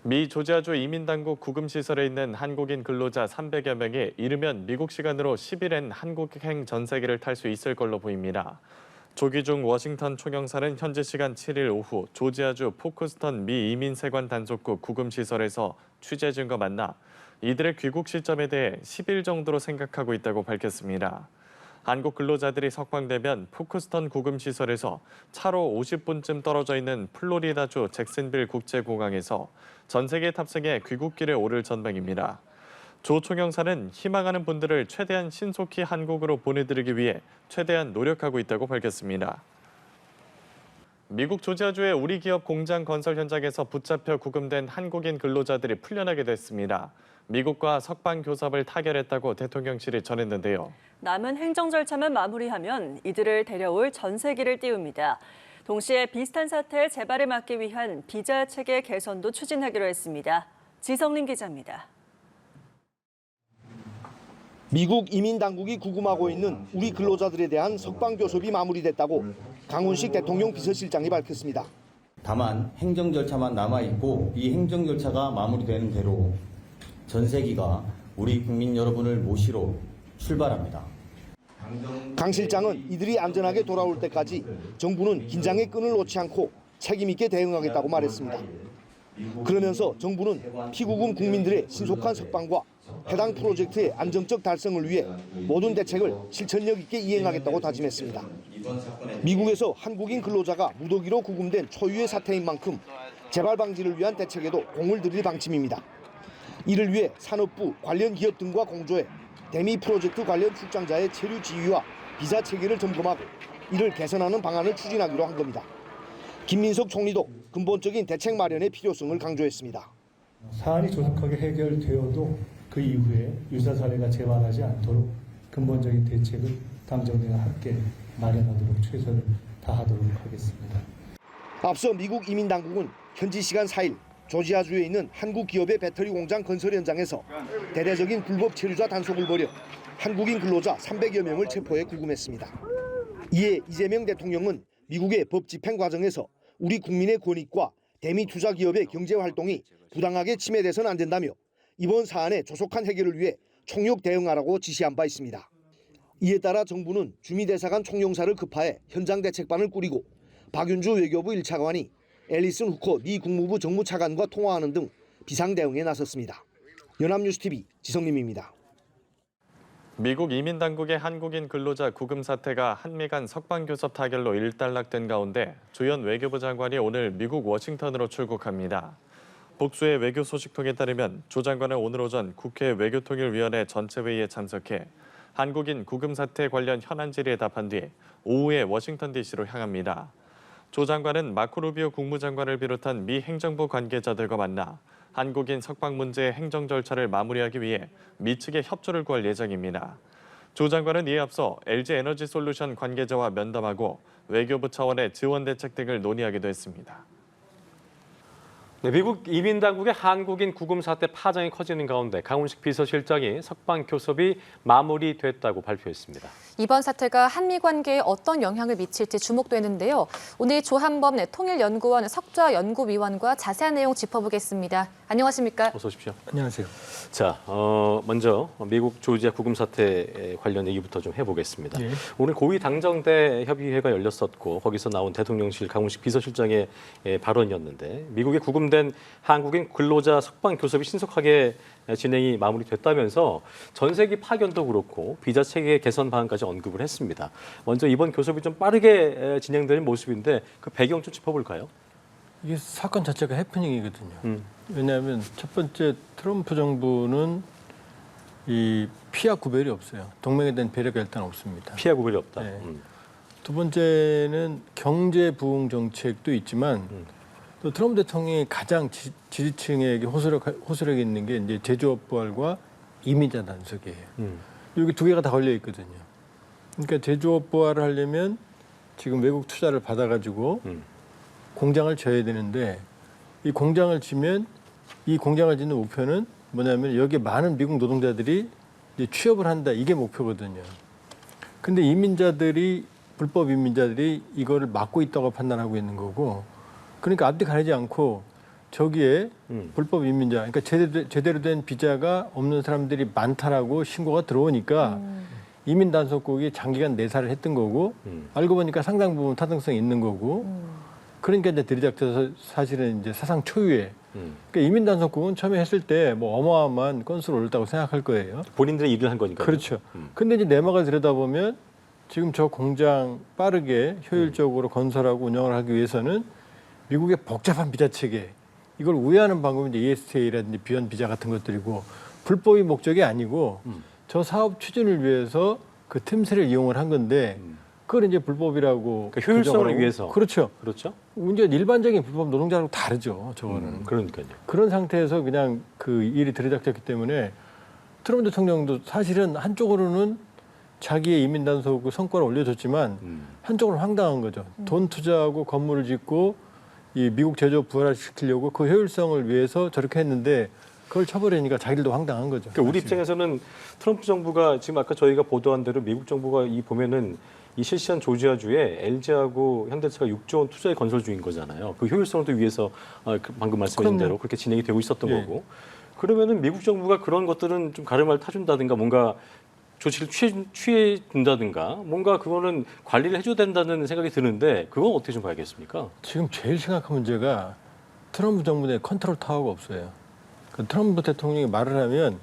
미 조지아주 이민당국 구금시설에 있는 한국인 근로자 300여 명이 이르면 미국 시간으로 10일엔 한국행 전세기를 탈 수 있을 걸로 보입니다. 조기중 워싱턴 총영사는 현지 시간 7일 오후 조지아주 포크스턴 미 이민세관 단속국 구금시설에서 취재진과 만나 이들의 귀국 시점에 대해 10일 정도로 생각하고 있다고 밝혔습니다. 한국 근로자들이 석방되면 포크스턴 구금시설에서 차로 50분쯤 떨어져 있는 플로리다주 잭슨빌 국제공항에서 전세기 탑승해 귀국길에 오를 전망입니다. 조 총영사는 희망하는 분들을 최대한 신속히 한국으로 보내드리기 위해 최대한 노력하고 있다고 밝혔습니다. 미국 조지아주의 우리 기업 공장 건설 현장에서 붙잡혀 구금된 한국인 근로자들이 풀려나게 됐습니다. 미국과 석방 교섭을 타결했다고 대통령실이 전했는데요. 남은 행정 절차만 마무리하면 이들을 데려올 전세기를 띄웁니다. 동시에 비슷한 사태의 재발을 막기 위한 비자 체계 개선도 추진하기로 했습니다. 지성림 기자입니다. 미국 이민당국이 구금하고 있는 우리 근로자들에 대한 석방 교섭이 마무리됐다고 강훈식 대통령 비서실장이 밝혔습니다. 다만 행정 절차만 남아있고 이 행정 절차가 마무리되는 대로 전세기가 우리 국민 여러분을 모시러 출발합니다. 강 실장은 이들이 안전하게 돌아올 때까지 정부는 긴장의 끈을 놓지 않고 책임 있게 대응하겠다고 말했습니다. 그러면서 정부는 피구금 국민들의 신속한 석방과 해당 프로젝트의 안정적 달성을 위해 모든 대책을 실천력 있게 이행하겠다고 다짐했습니다. 미국에서 한국인 근로자가 무더기로 구금된 초유의 사태인 만큼 재발 방지를 위한 대책에도 공을 들일 방침입니다. 이를 위해 산업부, 관련 기업 등과 공조해 대미 프로젝트 관련 출장자의 체류 지휘와 비자 체계를 점검하고 이를 개선하는 방안을 추진하기로 한 겁니다. 김민석 총리도 근본적인 대책 마련의 필요성을 강조했습니다. 사안이 조속하게 해결되어도 그 이후에 유사 사례가 재발하지 않도록 근본적인 대책을 당정대와 함께 마련하도록 최선을 다하도록 하겠습니다. 앞서 미국 이민당국은 현지 시간 4일 조지아주에 있는 한국 기업의 배터리 공장 건설 현장에서 대대적인 불법 체류자 단속을 벌여 한국인 근로자 300여 명을 체포해 구금했습니다. 이에 이재명 대통령은 미국의 법 집행 과정에서 우리 국민의 권익과 대미 투자 기업의 경제 활동이 부당하게 침해돼서는 안 된다며 이번 사안의 조속한 해결을 위해 총력 대응하라고 지시한 바 있습니다. 이에 따라 정부는 주미대사관 총영사를 급파해 현장 대책반을 꾸리고 박윤주 외교부 1차관이 앨리슨 후커 미 국무부 정무차관과 통화하는 등 비상대응에 나섰습니다. 연합뉴스TV 지성림입니다. 미국 이민당국의 한국인 근로자 구금 사태가 한미 간 석방교섭 타결로 일단락된 가운데 조현 외교부 장관이 오늘 미국 워싱턴으로 출국합니다. 복수의 외교 소식통에 따르면 조 장관은 오늘 오전 국회 외교통일위원회 전체회의에 참석해 한국인 구금 사태 관련 현안 질의에 답한 뒤 오후에 워싱턴 DC로 향합니다. 조 장관은 마코 루비오 국무장관을 비롯한 미 행정부 관계자들과 만나 한국인 석방 문제의 행정 절차를 마무리하기 위해 미 측의 협조를 구할 예정입니다. 조 장관은 이에 앞서 LG에너지솔루션 관계자와 면담하고 외교부 차원의 지원 대책 등을 논의하기도 했습니다. 네, 미국 이민당국의 한국인 구금 사태 파장이 커지는 가운데 강훈식 비서실장이 석방 교섭이 마무리됐다고 발표했습니다. 이번 사태가 한미 관계에 어떤 영향을 미칠지 주목되는데요. 오늘 조한범 통일연구원 석좌연구위원과 자세한 내용 짚어보겠습니다. 안녕하십니까? 어서 오십시오. 안녕하세요. 자, 먼저 미국 조지아 구금 사태 관련 얘기부터 좀 해보겠습니다. 예. 오늘 고위 당정대 협의회가 열렸었고 거기서 나온 대통령실 강훈식 비서실장의 발언이었는데 미국의 구금된 한국인 근로자 석방 교섭이 신속하게 진행이 마무리됐다면서 전세기 파견도 그렇고 비자 체계 개선 방안까지 언급을 했습니다. 먼저 이번 교섭이 좀 빠르게 진행되는 모습인데 그 배경 좀 짚어볼까요? 이게 사건 자체가 해프닝이거든요. 왜냐하면 첫 번째 트럼프 정부는 이 피하 구별이 없어요. 동맹에 대한 배려가 일단 없습니다. 피하 구별이 없다. 네. 두 번째는 경제 부흥 정책도 있지만 또 트럼프 대통령이 가장 지지층에게 호소력 있는 게 이제 제조업 부활과 이민자 단속이에요. 여기 두 개가 다 걸려 있거든요. 그러니까 제조업 부활을 하려면 지금 외국 투자를 받아가지고 공장을 져야 되는데 이 공장을 지면 이 공장을 짓는 목표는 뭐냐면 여기에 많은 미국 노동자들이 이제 취업을 한다. 이게 목표거든요. 근데 이민자들이 불법 이민자들이 이거를 막고 있다고 판단하고 있는 거고 그러니까 앞뒤 가리지 않고 저기에 불법 이민자, 그러니까 제대로 된 비자가 없는 사람들이 많다라고 신고가 들어오니까 이민 단속국이 장기간 내사를 했던 거고 알고 보니까 상당 부분 타당성이 있는 거고 그러니까 이제 들이닥쳐서 사실은 이제 사상 초유의 그러니까 이민 단속국은 처음에 했을 때 뭐 어마어마한 건수를 올렸다고 생각할 거예요. 본인들의 일을 한 거니까. 그렇죠. 근데 이제 내막을 들여다보면 지금 저 공장 빠르게 효율적으로 건설하고 운영을 하기 위해서는 미국의 복잡한 비자 체계 이걸 우회하는 방법이 이제 ESTA라든지 비연 비자 같은 것들이고 불법이 목적이 아니고 저 사업 추진을 위해서 그 틈새를 이용을 한 건데 그걸 이제 불법이라고 그러니까 효율성을 규정을 하고. 위해서. 그렇죠. 그렇죠. 이제 일반적인 불법 노동자하고 다르죠. 저거는. 그러니까요. 그런 상태에서 그냥 그 일이 들이닥쳤기 때문에 트럼프 대통령도 사실은 한쪽으로는 자기의 이민 단속 성과를 올려줬지만 한쪽으로는 황당한 거죠. 돈 투자하고 건물을 짓고 이 미국 제조업 부활시키려고 그 효율성을 위해서 저렇게 했는데 그걸 쳐버리니까 자기들도 황당한 거죠. 그러니까 우리 사실. 입장에서는 트럼프 정부가 지금 아까 저희가 보도한 대로 미국 정부가 이 보면은 이 실시한 조지아주에 LG하고 현대차가 6조 원 투자에 건설 중인 거잖아요. 그 효율성을 또 위해서 방금 말씀하신 대로 그렇게 진행이 되고 있었던 예. 거고. 그러면은 미국 정부가 그런 것들은 좀 가르마를 타준다든가 뭔가 조치를 취해준다든가 뭔가 그거는 관리를 해줘야 된다는 생각이 드는데 그건 어떻게 좀 봐야겠습니까? 지금 제일 심각한 문제가 트럼프 정부 내 컨트롤 타워가 없어요. 그 트럼프 대통령이 말을 하면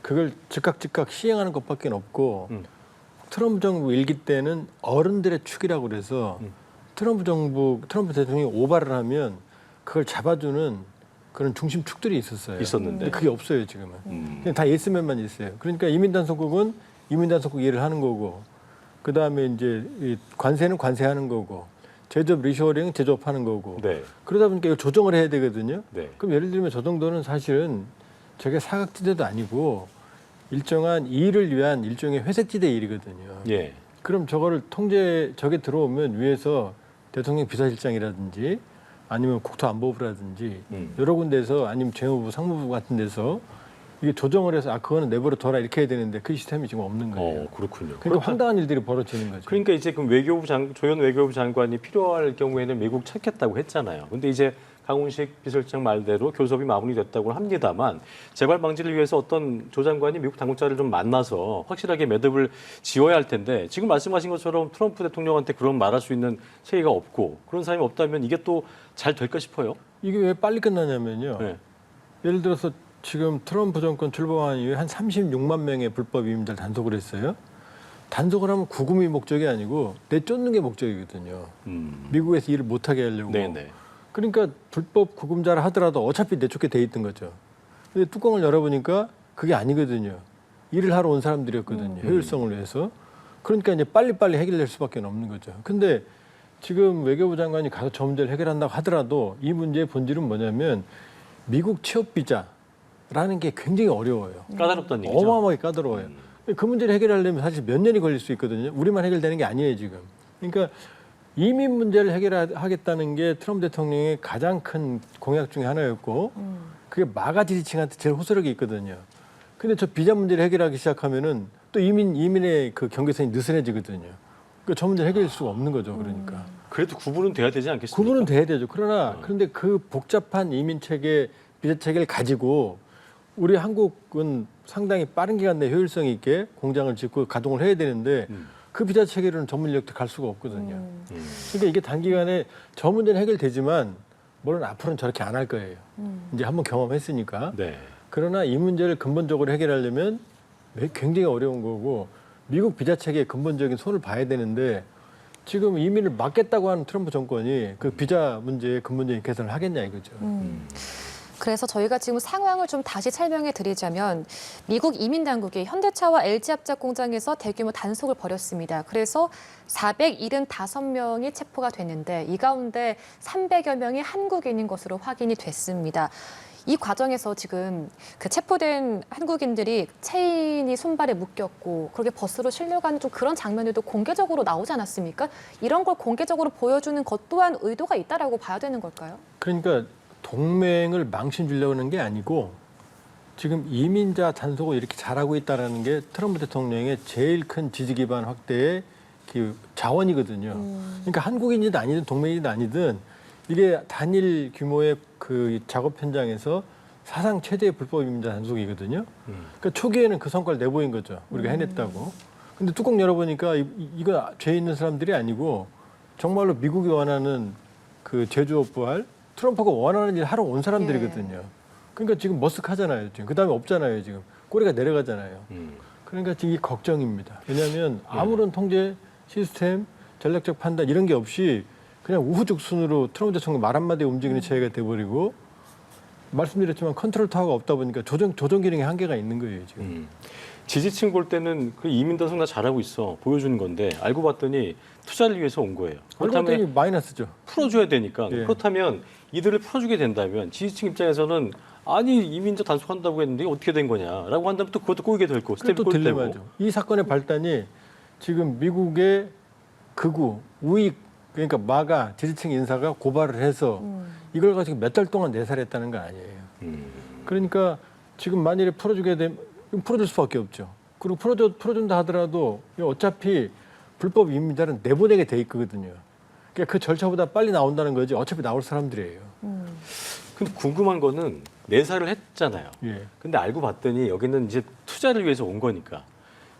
그걸 즉각 시행하는 것밖에 없고 트럼프 정부 일기 때는 어른들의 축이라고 그래서 트럼프 대통령이 오바를 하면 그걸 잡아주는 그런 중심 축들이 있었어요. 있었는데. 근데 그게 없어요 지금은. 그냥 다 예스맨만 있어요. 그러니까 이민 단속국은 이민 단속국 일을 하는 거고, 그 다음에 이제 이 관세는 관세하는 거고, 제조업 리쇼어링은 제조업하는 거고. 네. 그러다 보니까 이걸 조정을 해야 되거든요. 네. 그럼 예를 들면 저 정도는 사실은 저게 사각지대도 아니고 일정한 일을 위한 일종의 회색지대 일이거든요. 예. 그럼 저거를 저게 들어오면 위에서 대통령 비서실장이라든지 아니면 국토안보부라든지 여러 군데서 아니면 재무부, 상무부 같은 데서 이게 조정을 해서 그거는 내버려 둬라 이렇게 해야 되는데 그 시스템이 지금 없는 거예요. 그렇군요. 그러니까 황당한 일들이 벌어지는 거죠. 그러니까 이제 그럼 조현 외교부 장관이 필요할 경우에는 미국 찾겠다고 했잖아요. 근데 이제 강훈식 비서실장 말대로 교섭이 마무리됐다고 합니다만 재발 방지를 위해서 어떤 조 장관이 미국 당국자를 좀 만나서 확실하게 매듭을 지어야 할 텐데 지금 말씀하신 것처럼 트럼프 대통령한테 그런 말할 수 있는 체계가 없고 그런 사람이 없다면 이게 또 잘 될까 싶어요. 이게 왜 빨리 끝나냐면요. 네. 예를 들어서 지금 트럼프 정권 출범한 이후에 한 36만 명의 불법 이민자를 단속을 했어요. 단속을 하면 구금이 목적이 아니고 내쫓는 게 목적이거든요. 미국에서 일을 못하게 하려고. 네네. 그러니까 불법 구금자를 하더라도 어차피 내쫓게 돼 있던 거죠. 근데 뚜껑을 열어보니까 그게 아니거든요. 일을 하러 온 사람들이었거든요. 효율성을 위해서. 그러니까 이제 빨리빨리 해결될 수밖에 없는 거죠. 근데 지금 외교부 장관이 가서 저 문제를 해결한다고 하더라도 이 문제의 본질은 뭐냐면 미국 취업 비자라는 게 굉장히 어려워요. 까다롭다는 얘기죠. 어마어마하게 까다로워요. 그 문제를 해결하려면 사실 몇 년이 걸릴 수 있거든요. 우리만 해결되는 게 아니에요, 지금. 그러니까 이민 문제를 해결하겠다는 게 트럼프 대통령의 가장 큰 공약 중에 하나였고 그게 마가 지지층한테 제일 호소력이 있거든요. 근데 저 비자 문제를 해결하기 시작하면은 또 이민의 그 경계선이 느슨해지거든요. 그러니까 저 문제를 해결할 수가 없는 거죠, 그러니까. 그래도 구분은 돼야 되지 않겠습니까? 구분은 돼야 되죠. 그런데 그 복잡한 이민 체계, 비자 체계를 가지고 우리 한국은 상당히 빠른 기간 내에 효율성 있게 공장을 짓고 가동을 해야 되는데 그 비자 체계로는 전문 인력도 갈 수가 없거든요. 그러니까 이게 단기간에 저 문제는 해결되지만 물론 앞으로는 저렇게 안 할 거예요. 이제 한번 경험했으니까. 네. 그러나 이 문제를 근본적으로 해결하려면 굉장히 어려운 거고 미국 비자 체계에 근본적인 손을 봐야 되는데 지금 이민을 막겠다고 하는 트럼프 정권이 그 비자 문제에 근본적인 개선을 하겠냐 이거죠. 그래서 저희가 지금 상황을 좀 다시 설명해 드리자면 미국 이민 당국이 현대차와 LG압작 공장에서 대규모 단속을 벌였습니다. 그래서 475명이 체포가 됐는데 이 가운데 300여 명이 한국인인 것으로 확인이 됐습니다. 이 과정에서 지금 그 체포된 한국인들이 체인이 손발에 묶였고 그렇게 버스로 실려가는 좀 그런 장면들도 공개적으로 나오지 않았습니까? 이런 걸 공개적으로 보여주는 것 또한 의도가 있다라고 봐야 되는 걸까요? 그러니까 동맹을 망신 주려고 하는 게 아니고 지금 이민자 단속을 이렇게 잘하고 있다는 게 트럼프 대통령의 제일 큰 지지 기반 확대의 그 자원이거든요. 그러니까 한국인이든 아니든 동맹이든 아니든 이게 단일 규모의 그 작업 현장에서 사상 최대의 불법 이민자 단속이거든요. 그러니까 초기에는 그 성과를 내보인 거죠. 우리가 해냈다고. 근데 뚜껑 열어보니까 이거 죄 있는 사람들이 아니고 정말로 미국이 원하는 그 제조업 부활, 트럼프가 원하는 일 하러 온 사람들이거든요. 그러니까 지금 머쓱하잖아요. 지금 그다음에 없잖아요. 지금 꼬리가 내려가잖아요. 그러니까 지금 이 걱정입니다. 왜냐하면 아무런 통제 시스템, 전략적 판단 이런 게 없이 그냥 우후죽순으로 트럼프 대통령 말 한마디에 움직이는 체제가 돼버리고 말씀드렸지만 컨트롤 타워가 없다 보니까 조정 기능에 한계가 있는 거예요 지금. 지지층 볼 때는 그 이민 단속 나 잘하고 있어 보여주는 건데 알고 봤더니 투자를 위해서 온 거예요. 그렇다면 이 마이너스죠. 풀어줘야 되니까 예. 그렇다면 이들을 풀어주게 된다면 지지층 입장에서는 아니 이민자 단속한다고 했는데 어떻게 된 거냐라고 한다면 또 그것도 꼬이게 될 거고 그게 또 스텝이 꼬일 테고. 딜레마죠. 이 사건의 발단이 지금 미국의 극우, 우익 그러니까 마가 지지층 인사가 고발을 해서 이걸 가지고 몇 달 동안 내살했다는 거 아니에요. 그러니까 지금 만일에 풀어주게 되면 풀어줄 수밖에 없죠. 그리고 풀어준다 하더라도 어차피 불법 이민자는 내보내게 돼 있거든요. 그러니까 그 절차보다 빨리 나온다는 거지 어차피 나올 사람들이에요. 근데 궁금한 거는 내사를 했잖아요. 예. 근데 알고 봤더니 여기는 이제 투자를 위해서 온 거니까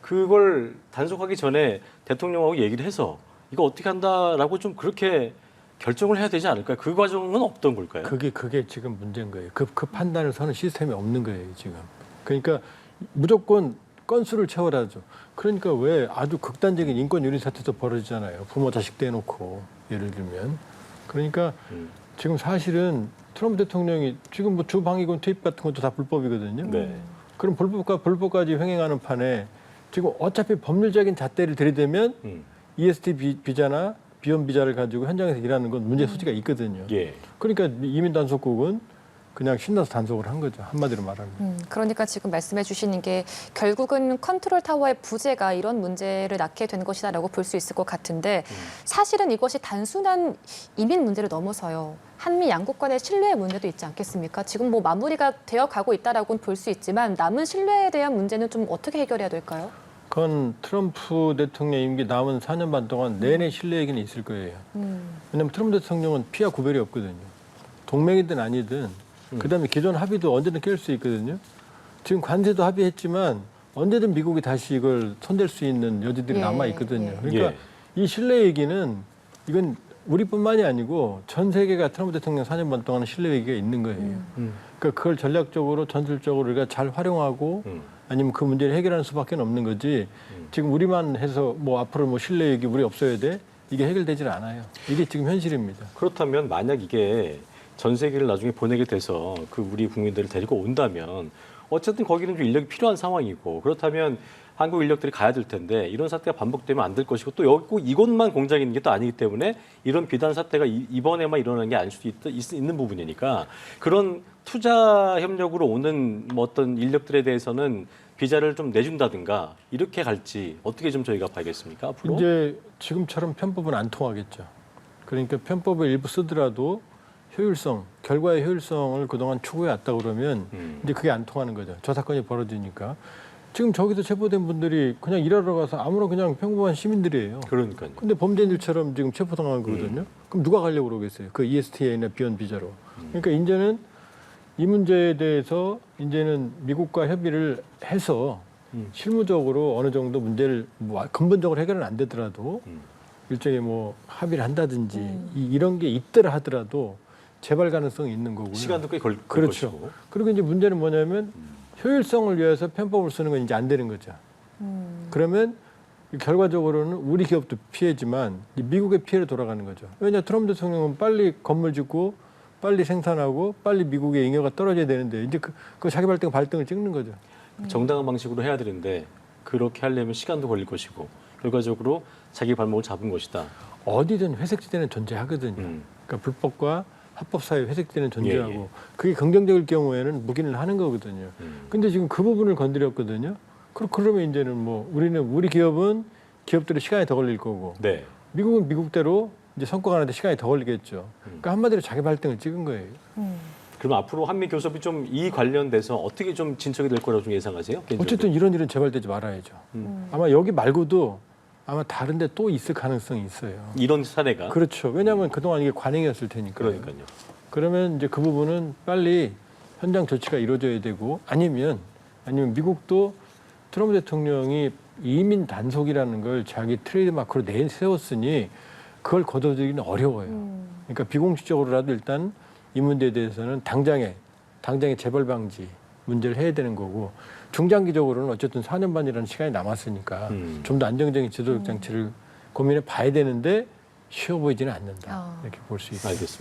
그걸 단속하기 전에 대통령하고 얘기를 해서 이거 어떻게 한다라고 좀 그렇게 결정을 해야 되지 않을까요? 그 과정은 없던 걸까요? 그게 지금 문제인 거예요. 그 판단을 서는 시스템이 없는 거예요, 지금. 그러니까 무조건 건수를 채워라죠. 그러니까 왜 아주 극단적인 인권 유린 사태도 벌어지잖아요. 부모 자식 떼놓고 예를 들면. 그러니까 지금 사실은 트럼프 대통령이 지금 뭐 주방위군 투입 같은 것도 다 불법이거든요. 네. 그럼 불법까지 횡행하는 판에 지금 어차피 법률적인 잣대를 들이대면 EST 비자나 비원 비자를 가지고 현장에서 일하는 건 문제 소지가 있거든요. 예. 그러니까 이민 단속국은 그냥 신나서 단속을 한 거죠. 한마디로 말하면. 그러니까 지금 말씀해 주시는 게 결국은 컨트롤 타워의 부재가 이런 문제를 낳게 된 것이다라고 볼 수 있을 것 같은데 사실은 이것이 단순한 이민 문제를 넘어서요. 한미 양국 간의 신뢰의 문제도 있지 않겠습니까? 지금 뭐 마무리가 되어 가고 있다라고는 볼 수 있지만 남은 신뢰에 대한 문제는 좀 어떻게 해결해야 될까요? 그건 트럼프 대통령 임기 남은 4년 반 동안 내내 신뢰 얘기는 있을 거예요. 왜냐하면 트럼프 대통령은 피와 구별이 없거든요. 동맹이든 아니든 그다음에 기존 합의도 언제든 깰 수 있거든요. 지금 관세도 합의했지만 언제든 미국이 다시 이걸 손댈 수 있는 여지들이 예, 남아 있거든요. 예. 그러니까 이 신뢰 얘기는 이건 우리뿐만이 아니고 전 세계가 트럼프 대통령 4년 반 동안 신뢰 얘기가 있는 거예요. 그러니까 그걸 전략적으로 전술적으로 우리가 잘 활용하고 아니면 그 문제를 해결하는 수밖에 없는 거지. 지금 우리만 해서 뭐 앞으로 뭐 신뢰 얘기 우리 없어야 돼 이게 해결되질 않아요. 이게 지금 현실입니다. 그렇다면 만약 이게 전 세계를 나중에 보내게 돼서 그 우리 국민들을 데리고 온다면 어쨌든 거기는 좀 인력이 필요한 상황이고 그렇다면 한국 인력들이 가야 될 텐데 이런 사태가 반복되면 안 될 것이고 또 여기 꼭 이곳만 공장이 있는 게 또 아니기 때문에 이런 비단 사태가 이번에만 일어나는 게 아닐 수도 있는 부분이니까 그런 투자 협력으로 오는 뭐 어떤 인력들에 대해서는 비자를 좀 내준다든가 이렇게 갈지 어떻게 좀 저희가 봐야겠습니까 앞으로? 이제 지금처럼 편법은 안 통하겠죠. 그러니까 편법을 일부 쓰더라도 효율성, 결과의 효율성을 그동안 추구해 왔다 그러면 이제 그게 안 통하는 거죠. 저 사건이 벌어지니까. 지금 저기서 체포된 분들이 그냥 일하러 가서 아무런 그냥 평범한 시민들이에요. 그러니까요. 근데 범죄인들처럼 지금 체포당한 거거든요. 그럼 누가 가려고 그러겠어요? 그 ESTA나 비원 비자로. 그러니까 이제는 이 문제에 대해서 이제는 미국과 협의를 해서 실무적으로 어느 정도 문제를 뭐 근본적으로 해결은 안 되더라도 일종의 뭐 합의를 한다든지 이런 게 있더라 하더라도 재발 가능성이 있는 거고요. 시간도 꽤 걸릴 그렇죠. 것이고. 그리고 이제 문제는 뭐냐면 효율성을 위해서 편법을 쓰는 건 이제 안 되는 거죠. 그러면 결과적으로는 우리 기업도 피해지만 미국의 피해로 돌아가는 거죠. 왜냐 트럼프 대통령은 빨리 건물 짓고 빨리 생산하고 빨리 미국의 잉여가 떨어져야 되는데 이제 그 자기 발등을 찍는 거죠. 정당한 방식으로 해야 되는데 그렇게 하려면 시간도 걸릴 것이고 결과적으로 자기 발목을 잡은 것이다. 어디든 회색지대는 존재하거든요. 그러니까 불법과 합법 사이에 회색지대는 존재하고 예, 예. 그게 긍정적일 경우에는 묵인을 하는 거거든요. 근데 지금 그 부분을 건드렸거든요. 그러면 이제는 뭐 우리 기업은 기업들이 시간이 더 걸릴 거고 네. 미국은 미국대로 이제 성과가 나는데 시간이 더 걸리겠죠. 그러니까 한마디로 자기 발등을 찍은 거예요. 그럼 앞으로 한미 교섭이 좀 이 관련돼서 어떻게 좀 진척이 될 거라고 좀 예상하세요? 개인적으로? 어쨌든 이런 일은 재발되지 말아야죠. 아마 여기 말고도 아마 다른 데 또 있을 가능성이 있어요. 이런 사례가 그렇죠. 왜냐하면 그동안 이게 관행이었을 테니까. 그러니까요. 그러면 이제 그 부분은 빨리 현장 조치가 이루어져야 되고 아니면 미국도 트럼프 대통령이 이민 단속이라는 걸 자기 트레이드 마크로 내세웠으니 그걸 거둬들이기는 어려워요. 그러니까 비공식적으로라도 일단 이 문제에 대해서는 당장에 재발 방지 문제를 해야 되는 거고 중장기적으로는 어쨌든 4년 반이라는 시간이 남았으니까 좀 더 안정적인 지도적 장치를 고민해 봐야 되는데 쉬워 보이지는 않는다. 이렇게 볼 수 있습니다. 알겠습니다.